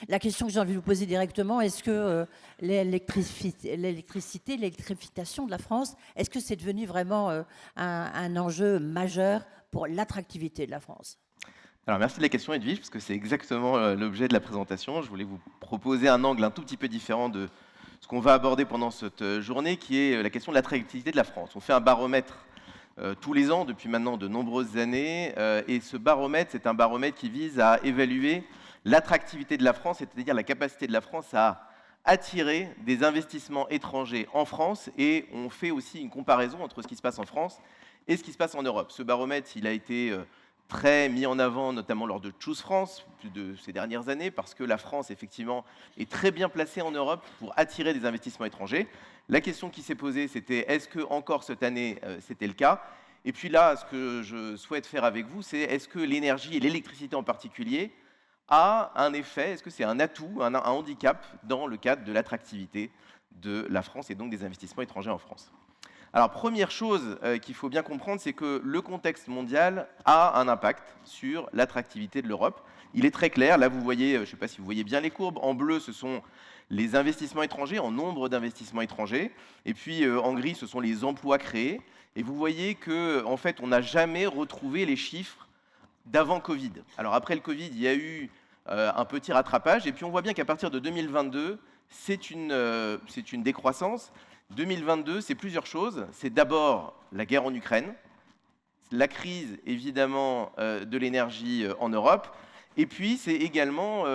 La question que j'ai envie de vous poser directement, est-ce que l'électrification de la France, est-ce que c'est devenu vraiment un enjeu majeur pour l'attractivité de la France? Alors merci de la question Edwige, parce que c'est exactement l'objet de la présentation. Je voulais vous proposer un angle un tout petit peu différent de ce qu'on va aborder pendant cette journée, qui est la question de l'attractivité de la France. On fait un baromètre tous les ans depuis maintenant de nombreuses années, et ce baromètre, c'est un baromètre qui vise à évaluer l'attractivité de la France, c'est-à-dire la capacité de la France à attirer des investissements étrangers en France, et on fait aussi une comparaison entre ce qui se passe en France et ce qui se passe en Europe. Ce baromètre, il a été très mis en avant, notamment lors de Choose France, de ces dernières années, parce que la France, effectivement, est très bien placée en Europe pour attirer des investissements étrangers. La question qui s'est posée, c'était est-ce que encore cette année, c'était le cas? Et puis là, ce que je souhaite faire avec vous, c'est est-ce que l'énergie et l'électricité en particulier a un effet, est-ce que c'est un atout, un handicap dans le cadre de l'attractivité de la France et donc des investissements étrangers en France? Alors, première chose qu'il faut bien comprendre, c'est que le contexte mondial a un impact sur l'attractivité de l'Europe. Il est très clair. Là, vous voyez, je ne sais pas si vous voyez bien les courbes. En bleu, ce sont les investissements étrangers, en nombre d'investissements étrangers. Et puis, en gris, ce sont les emplois créés. Et vous voyez qu'en fait, on n'a jamais retrouvé les chiffres d'avant Covid. Alors, après le Covid, il y a eu un petit rattrapage. Et puis, on voit bien qu'à partir de 2022, c'est une décroissance. 2022, c'est plusieurs choses. C'est d'abord la guerre en Ukraine, la crise évidemment de l'énergie en Europe, et puis c'est également,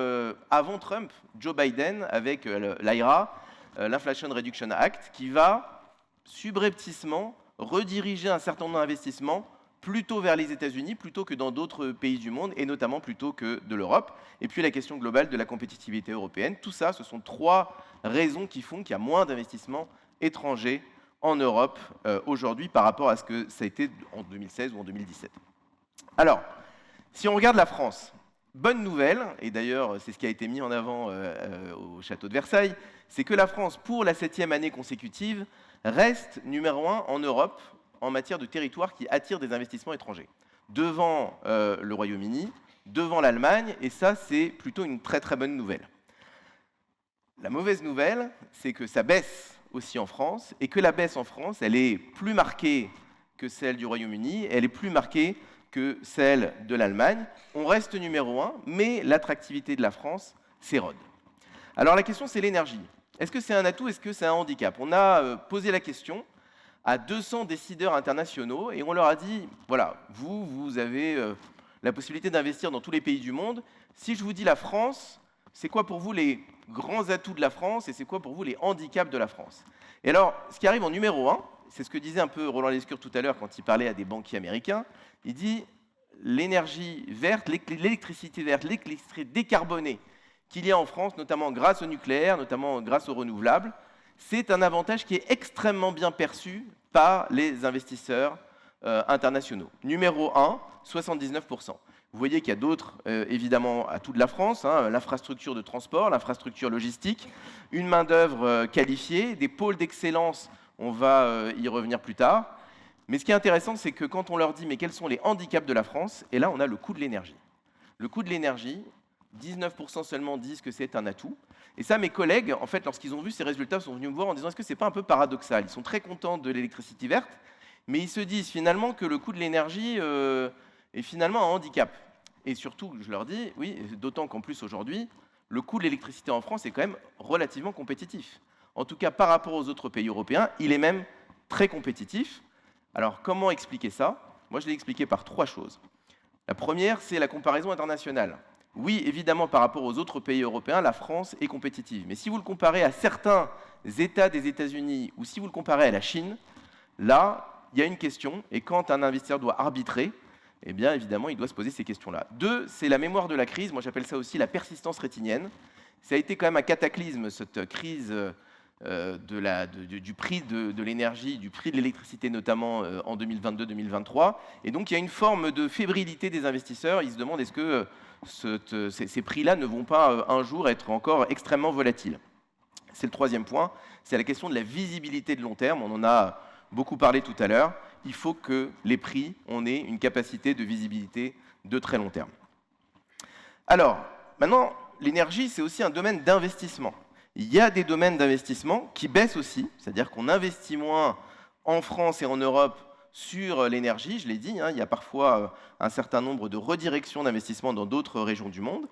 avant Trump, Joe Biden avec l'IRA, l'Inflation Reduction Act, qui va subrepticement rediriger un certain nombre d'investissements plutôt vers les États-Unis, plutôt que dans d'autres pays du monde, et notamment plutôt que de l'Europe. Et puis la question globale de la compétitivité européenne. Tout ça, ce sont trois raisons qui font qu'il y a moins d'investissements étrangers en Europe aujourd'hui par rapport à ce que ça a été en 2016 ou en 2017. Alors, si on regarde la France, bonne nouvelle, et d'ailleurs c'est ce qui a été mis en avant au château de Versailles, c'est que la France, pour la 7e année consécutive, reste numéro 1 en Europe en matière de territoire qui attire des investissements étrangers, devant le Royaume-Uni, devant l'Allemagne, et ça c'est plutôt une très très bonne nouvelle. La mauvaise nouvelle, c'est que ça baisse aussi en France, et que la baisse en France, elle est plus marquée que celle du Royaume-Uni, elle est plus marquée que celle de l'Allemagne. On reste numéro 1, mais l'attractivité de la France s'érode. Alors la question, c'est l'énergie. Est-ce que c'est un atout, est-ce que c'est un handicap? On a posé la question à 200 décideurs internationaux, et on leur a dit, voilà, vous avez la possibilité d'investir dans tous les pays du monde. Si je vous dis la France, c'est quoi pour vous les grands atouts de la France et c'est quoi pour vous les handicaps de la France? Et alors, ce qui arrive en numéro 1, c'est ce que disait un peu Roland Lescure tout à l'heure quand il parlait à des banquiers américains, il dit l'énergie verte, l'électricité verte, l'électricité décarbonée qu'il y a en France, notamment grâce au nucléaire, notamment grâce aux renouvelables, c'est un avantage qui est extrêmement bien perçu par les investisseurs internationaux. Numéro 1, 79%. Vous voyez qu'il y a d'autres, évidemment, à toute la France, hein, l'infrastructure de transport, l'infrastructure logistique, une main-d'œuvre qualifiée, des pôles d'excellence, on va y revenir plus tard. Mais ce qui est intéressant, c'est que quand on leur dit mais quels sont les handicaps de la France, et là on a le coût de l'énergie. Le coût de l'énergie, 19% seulement disent que c'est un atout. Et ça, mes collègues, en fait, lorsqu'ils ont vu ces résultats, sont venus me voir en disant est-ce que c'est pas un peu paradoxal? Ils sont très contents de l'électricité verte, mais ils se disent finalement que le coût de l'énergie est finalement un handicap. Et surtout, je leur dis, oui, d'autant qu'en plus aujourd'hui, le coût de l'électricité en France est quand même relativement compétitif. En tout cas, par rapport aux autres pays européens, il est même très compétitif. Alors, comment expliquer ça? Moi, je l'ai expliqué par trois choses. La première, c'est la comparaison internationale. Oui, évidemment, par rapport aux autres pays européens, la France est compétitive. Mais si vous le comparez à certains États des États-Unis ou si vous le comparez à la Chine, là, il y a une question. Et quand un investisseur doit arbitrer, eh bien, évidemment, il doit se poser ces questions-là. Deux, c'est la mémoire de la crise. Moi, j'appelle ça aussi la persistance rétinienne. Ça a été quand même un cataclysme, cette crise du prix de l'énergie, du prix de l'électricité notamment en 2022-2023. Et donc, il y a une forme de fébrilité des investisseurs. Ils se demandent est-ce que ces prix-là ne vont pas un jour être encore extrêmement volatiles. C'est le troisième point. C'est la question de la visibilité de long terme. On en a beaucoup parlé tout à l'heure. Il faut que les prix, on ait une capacité de visibilité de très long terme. Alors, maintenant, l'énergie, c'est aussi un domaine d'investissement. Il y a des domaines d'investissement qui baissent aussi, c'est-à-dire qu'on investit moins en France et en Europe sur l'énergie, je l'ai dit, hein, il y a parfois un certain nombre de redirections d'investissement dans d'autres régions du monde,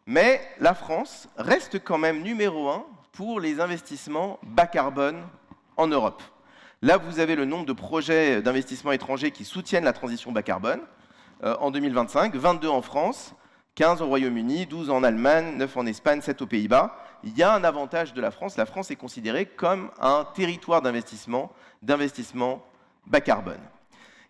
mais la France reste quand même numéro 1 pour les investissements bas carbone en Europe. Là, vous avez le nombre de projets d'investissement étrangers qui soutiennent la transition bas carbone en 2025, 22 en France, 15 au Royaume-Uni, 12 en Allemagne, 9 en Espagne, 7 aux Pays-Bas. Il y a un avantage de la France. La France est considérée comme un territoire d'investissement bas carbone.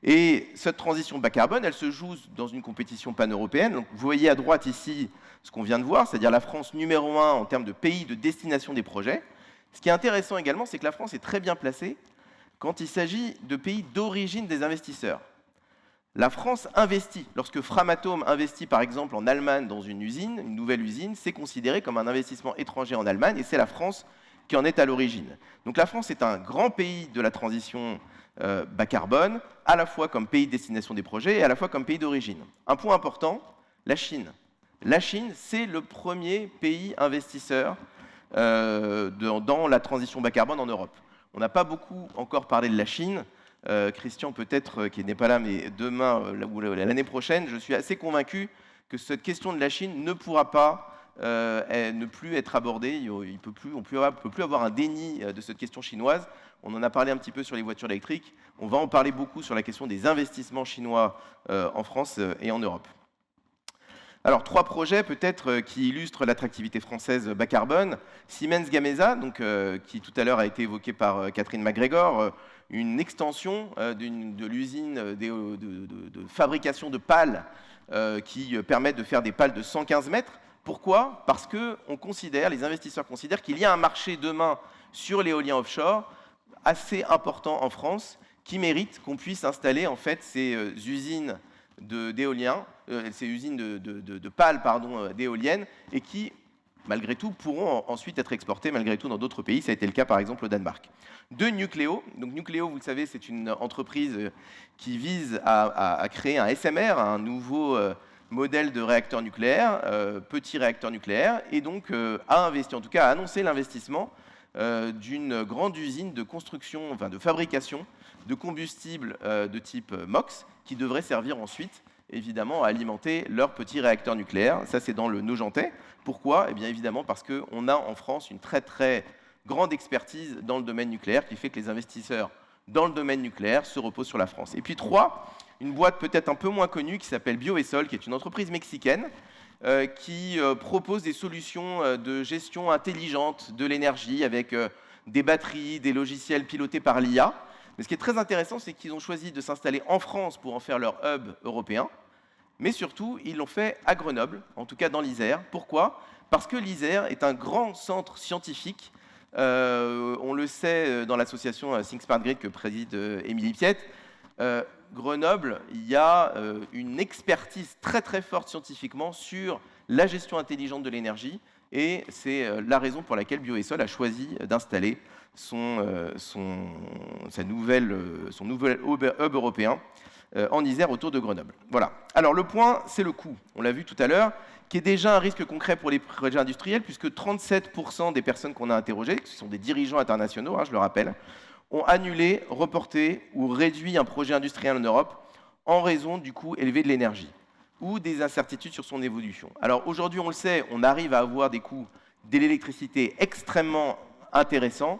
Et cette transition bas carbone, elle se joue dans une compétition pan-européenne. Donc, vous voyez à droite ici ce qu'on vient de voir, c'est-à-dire la France numéro 1 en termes de pays de destination des projets. Ce qui est intéressant également, c'est que la France est très bien placée quand il s'agit de pays d'origine des investisseurs. La France investit. Lorsque Framatome investit par exemple en Allemagne dans une usine, une nouvelle usine, c'est considéré comme un investissement étranger en Allemagne et c'est la France qui en est à l'origine. Donc la France est un grand pays de la transition bas carbone, à la fois comme pays de destination des projets et à la fois comme pays d'origine. Un point important, la Chine. La Chine, c'est le premier pays investisseur dans la transition bas carbone en Europe. On n'a pas beaucoup encore parlé de la Chine. Christian peut-être qui n'est pas là, mais demain ou l'année prochaine, je suis assez convaincu que cette question de la Chine ne pourra pas ne plus être abordée. On ne peut plus avoir un déni de cette question chinoise. On en a parlé un petit peu sur les voitures électriques. On va en parler beaucoup sur la question des investissements chinois en France et en Europe. Alors, 3 projets peut-être qui illustrent l'attractivité française bas carbone. Siemens Gamesa, donc, qui tout à l'heure a été évoqué par Catherine MacGregor, une extension de l'usine de fabrication de pales qui permettent de faire des pales de 115 mètres. Pourquoi? Parce que les investisseurs considèrent qu'il y a un marché demain sur l'éolien offshore assez important en France qui mérite qu'on puisse installer en fait ces usines d'éolien, ces usines de pales d'éoliennes, et qui, malgré tout, pourront ensuite être exportées malgré tout dans d'autres pays. Ça a été le cas, par exemple, au Danemark. De Nucléo. Donc, Nucléo, vous le savez, c'est une entreprise qui vise à créer un SMR, un nouveau modèle de réacteur nucléaire, petit réacteur nucléaire, et donc a investi, en tout cas a annoncé l'investissement d'une grande usine de construction, enfin de fabrication de combustible de type MOX, qui devrait servir ensuite, évidemment, à alimenter leur petit réacteur nucléaire. Ça, c'est dans le Nogentais. Pourquoi? Eh bien, évidemment, parce qu'on a en France une très, très grande expertise dans le domaine nucléaire qui fait que les investisseurs dans le domaine nucléaire se reposent sur la France. Et puis 3, une boîte peut-être un peu moins connue qui s'appelle Bioessol, qui est une entreprise mexicaine qui propose des solutions de gestion intelligente de l'énergie avec des batteries, des logiciels pilotés par l'IA. Mais ce qui est très intéressant, c'est qu'ils ont choisi de s'installer en France pour en faire leur hub européen, mais surtout, ils l'ont fait à Grenoble, en tout cas dans l'Isère. Pourquoi? Parce que l'Isère est un grand centre scientifique. On le sait dans l'association Think Smart Grid que préside Émilie Piette. Grenoble, il y a une expertise très très forte scientifiquement sur la gestion intelligente de l'énergie, et c'est la raison pour laquelle Bioessol a choisi d'installer son nouvel hub européen en Isère autour de Grenoble. Voilà. Alors le point, c'est le coût. On l'a vu tout à l'heure, qui est déjà un risque concret pour les projets industriels, puisque 37% des personnes qu'on a interrogées, qui sont des dirigeants internationaux, je le rappelle, ont annulé, reporté ou réduit un projet industriel en Europe en raison du coût élevé de l'énergie ou des incertitudes sur son évolution. Alors aujourd'hui, on le sait, on arrive à avoir des coûts de l'électricité extrêmement intéressants.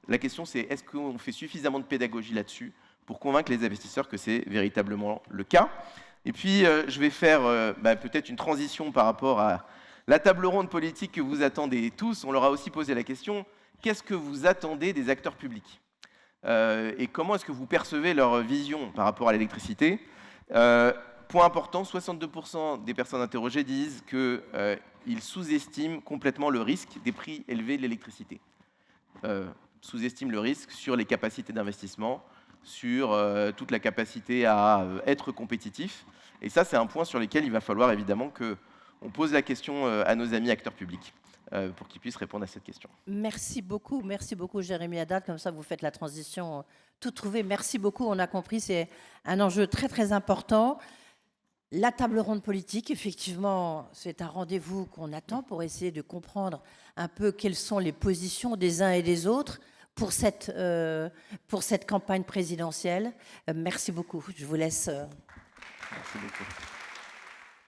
La question, c'est est-ce qu'on fait suffisamment de pédagogie là-dessus pour convaincre les investisseurs que c'est véritablement le cas? Et puis, je vais faire peut-être une transition par rapport à la table ronde politique que vous attendez tous. On leur a aussi posé la question, qu'est-ce que vous attendez des acteurs publics? Et comment est-ce que vous percevez leur vision par rapport à l'électricité? Point important, 62% des personnes interrogées disent qu'ils sous-estiment complètement le risque des prix élevés de l'électricité. Sous-estiment le risque sur les capacités d'investissement, sur toute la capacité à être compétitif. Et ça, c'est un point sur lequel il va falloir évidemment qu'on pose la question à nos amis acteurs publics pour qu'ils puissent répondre à cette question. Merci beaucoup, Jérémy Haddad. Comme ça, vous faites la transition tout trouvée. Merci beaucoup, on a compris, c'est un enjeu très, très important. La table ronde politique, effectivement, c'est un rendez-vous qu'on attend pour essayer de comprendre un peu quelles sont les positions des uns et des autres pour cette campagne présidentielle. Merci beaucoup. Je vous laisse. Merci beaucoup.